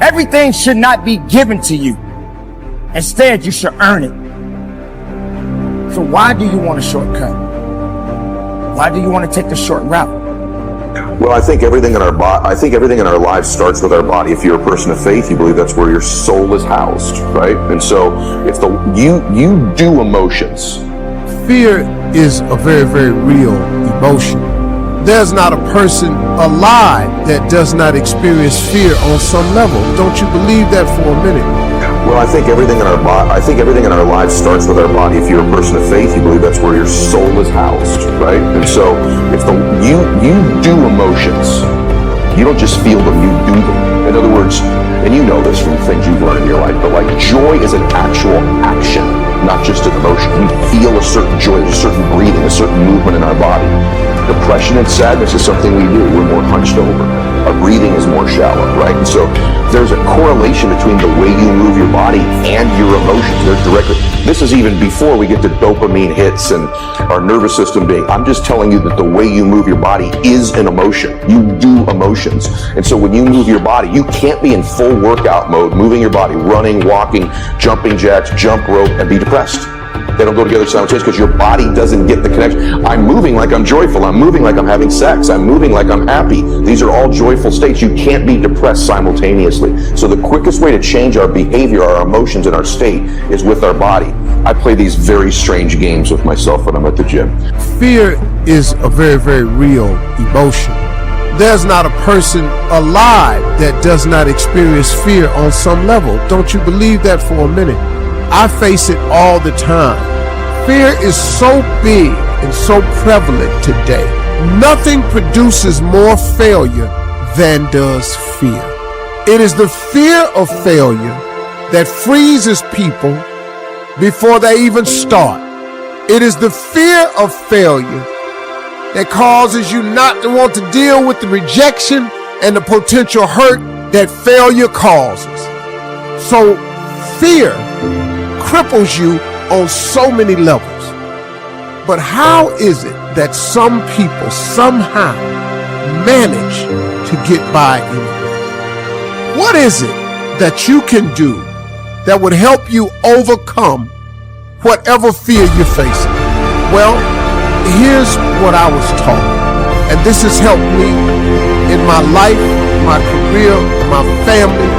Everything should not be given to you. Instead, you should earn it. So why do you want a shortcut? Why do you want to take the short route? Well, I think everything in our lives starts with our body. If you're a person of faith, you believe that's where your soul is housed, right? And so it's you do emotions. Fear is a very, very real emotion. There's not a person alive that does not experience fear on some level. Don't you believe that for a minute? Well, I think everything in our lives starts with our body. If you're a person of faith, you believe that's where your soul is housed, right? And so it's you do emotions. You don't just feel them, you do them. In other words, and you know this from things you've learned in your life, but like joy is an actual action, not just an emotion. We feel a certain joy, a certain breathing, a certain movement in our body. Depression and sadness is something we do. We're more hunched over. Our breathing is more shallow, right? And so there's a correlation between the way you move your body and your emotions. There's directly. This is even before we get to dopamine hits and our nervous system being. I'm just telling you that the way you move your body is an emotion. You do emotions. And so when you move your body, you can't be in full workout mode, moving your body, running, walking, jumping jacks, jump rope, and be depressed. They don't go together simultaneously because your body doesn't get the connection. I'm moving like I'm joyful. I'm moving like I'm having sex. I'm moving like I'm happy. These are all joyful states. You can't be depressed simultaneously. So the quickest way to change our behavior, our emotions, and our state is with our body. I play these very strange games with myself when I'm at the gym. Fear is a very, very real emotion. There's not a person alive that does not experience fear on some level. Don't you believe that for a minute? I face it all the time. Fear is so big and so prevalent today. Nothing produces more failure than does fear. It is the fear of failure that freezes people before they even start. It is the fear of failure that causes you not to want to deal with the rejection and the potential hurt that failure causes. So fear cripples you on so many levels. But how is it that some people somehow manage to get by anyway? What is it that you can do that would help you overcome whatever fear you're facing? Well, here's what I was taught, and this has helped me in my life, my career, my family,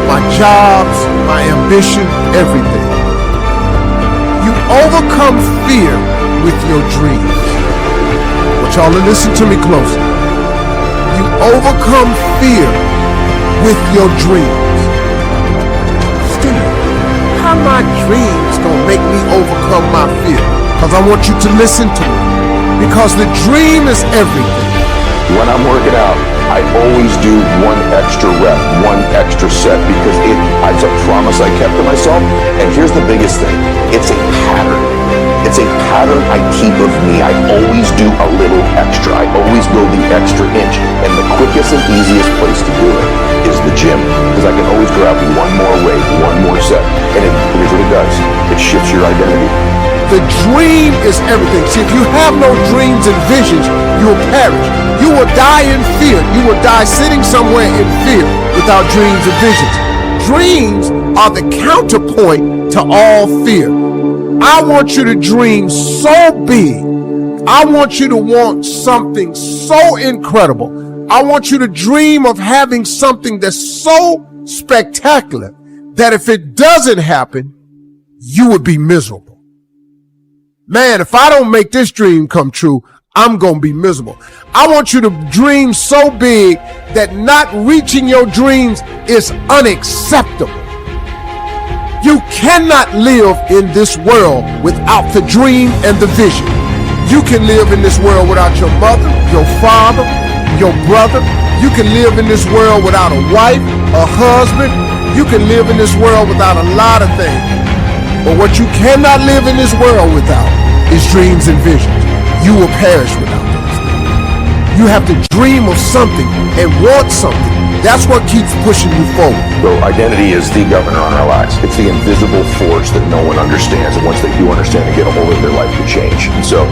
my jobs, my ambition, everything. You overcome fear with your dreams. I want y'all to listen to me closely. You overcome fear with your dreams. Steve, how my dreams gonna make me overcome my fear? Because I want you to listen to me. Because the dream is everything. When I'm working out, I always do one extra rep, one extra set, because it's a promise I kept to myself. And here's the biggest thing. It's a pattern. It's a pattern I keep of me. I always do a little extra. I always go the extra inch. And the quickest and easiest place to do it is the gym. Because I can always grab one more weight, one more set. And here's what it does. It shifts your identity. The dream is everything. See, if you have no dreams and visions, you will perish. You will die in fear. You will die sitting somewhere in fear without dreams and visions. Dreams are the counterpoint to all fear. I want you to dream so big. I want you to want something so incredible. I want you to dream of having something that's so spectacular that if it doesn't happen, you would be miserable. Man, if I don't make this dream come true, I'm going to be miserable. I want you to dream so big that not reaching your dreams is unacceptable. You cannot live in this world without the dream and the vision. You can live in this world without your mother, your father, your brother. You can live in this world without a wife, a husband. You can live in this world without a lot of things. But what you cannot live in this world without is dreams and visions. You will perish without those things. You have to dream of something and want something. That's what keeps pushing you forward. So identity is the governor on our lives. It's the invisible force that no one understands. And once they do understand and get a hold of it, their life can change. And so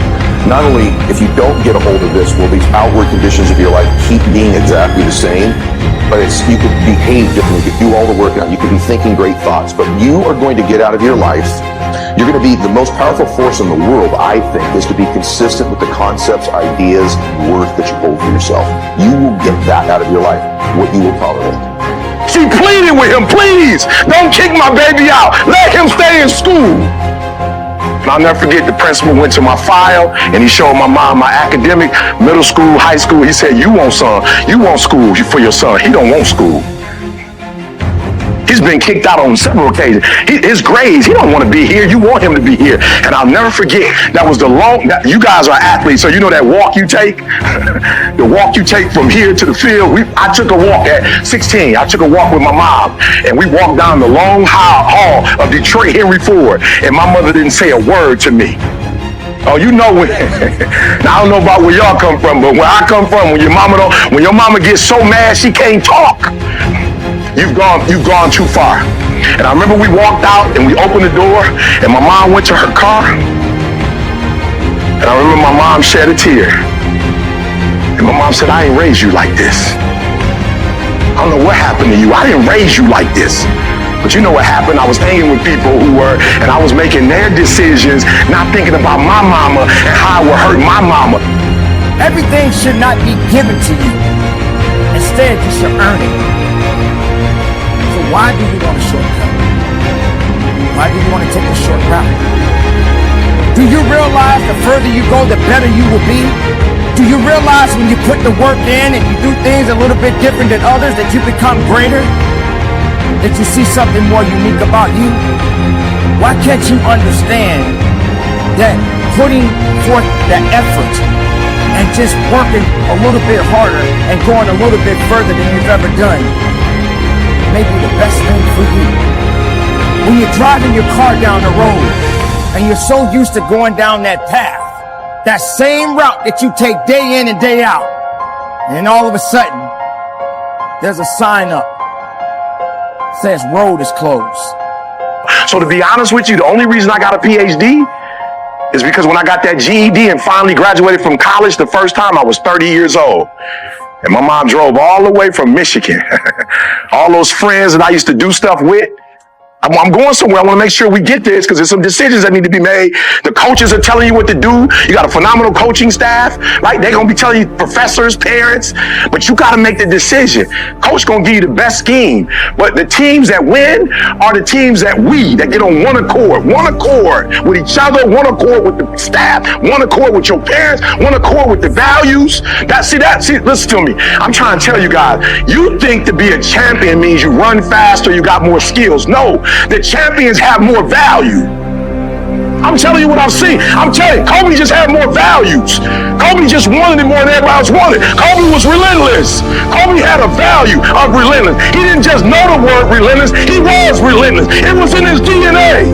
not only if you don't get a hold of this, will these outward conditions of your life keep being exactly the same? but you could behave differently. You could do all the work now. You could be thinking great thoughts, but you are going to get out of your life. You're going to be the most powerful force in the world, I think, is to be consistent with the concepts, ideas, worth that you hold for yourself. You will get that out of your life, what you will tolerate. She pleaded with him, please, don't kick my baby out. Let him stay in school. And I'll never forget, the principal went to my file and he showed my mom my academic, middle school, high school. He said, you want school for your son. He don't want school. He's been kicked out on several occasions. His grades, he don't want to be here. You want him to be here. And I'll never forget, you guys are athletes, so you know that walk you take? The walk you take from here to the field. I took a walk at 16. I took a walk with my mom, and we walked down the long hall of Detroit Henry Ford, and my mother didn't say a word to me. Oh, you know when, now I don't know about where y'all come from, but where I come from, when your mama gets so mad she can't talk, you've gone too far. And I remember we walked out and we opened the door and my mom went to her car. And I remember my mom shed a tear. And my mom said, I ain't raised you like this. I don't know what happened to you. I didn't raise you like this. But you know what happened? I was hanging with people and I was making their decisions, not thinking about my mama and how it would hurt my mama. Everything should not be given to you. Instead, you should earn it. So why do you want a shortcut? Why do you want to take a short route? Do you realize the further you go, the better you will be? Do you realize when you put the work in and you do things a little bit different than others that you become greater? That you see something more unique about you? Why can't you understand that putting forth the effort and just working a little bit harder and going a little bit further than you've ever done may be the best thing for you? When you're driving your car down the road and you're so used to going down that path, that same route that you take day in and day out, and all of a sudden there's a sign up says road is closed. So to be honest with you, the only reason I got a PhD is because when I got that GED and finally graduated from college the first time, I was 30 years old. And my mom drove all the way from Michigan. All those friends that I used to do stuff with. I'm going somewhere. I want to make sure we get this because there's some decisions that need to be made. The coaches are telling you what to do. You got a phenomenal coaching staff. Like, they're going to be telling you, professors, parents, but you got to make the decision. Coach going to give you the best scheme. But the teams that win are the teams that get on one accord with each other, one accord with the staff, one accord with your parents, one accord with the values. Listen to me. I'm trying to tell you guys, you think to be a champion means you run faster, you got more skills. No. The champions have more value. I'm telling you what I've seen. I'm telling you, Kobe just had more values. Kobe just wanted it more than everybody else wanted. Kobe was relentless. Kobe had a value of relentless. He didn't just know the word relentless. He was relentless. It was in his DNA.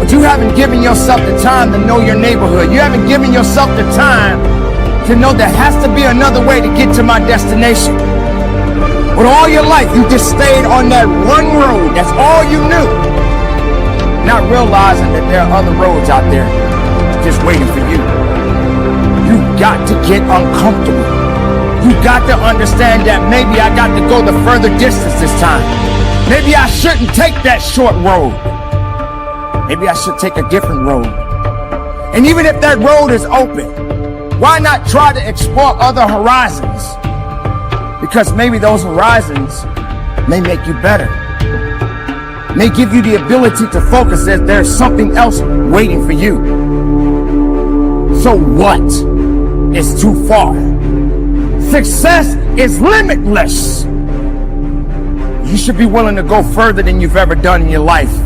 But you haven't given yourself the time to know your neighborhood. You haven't given yourself the time to know there has to be another way to get to my destination. But all your life, you just stayed on that one road. That's all you knew. Not realizing that there are other roads out there just waiting for you. You got to get uncomfortable. You got to understand that maybe I got to go the further distance this time. Maybe I shouldn't take that short road. Maybe I should take a different road. And even if that road is open, why not try to explore other horizons? Because maybe those horizons may make you better. May give you the ability to focus that there's something else waiting for you. So what is too far? Success is limitless. You should be willing to go further than you've ever done in your life.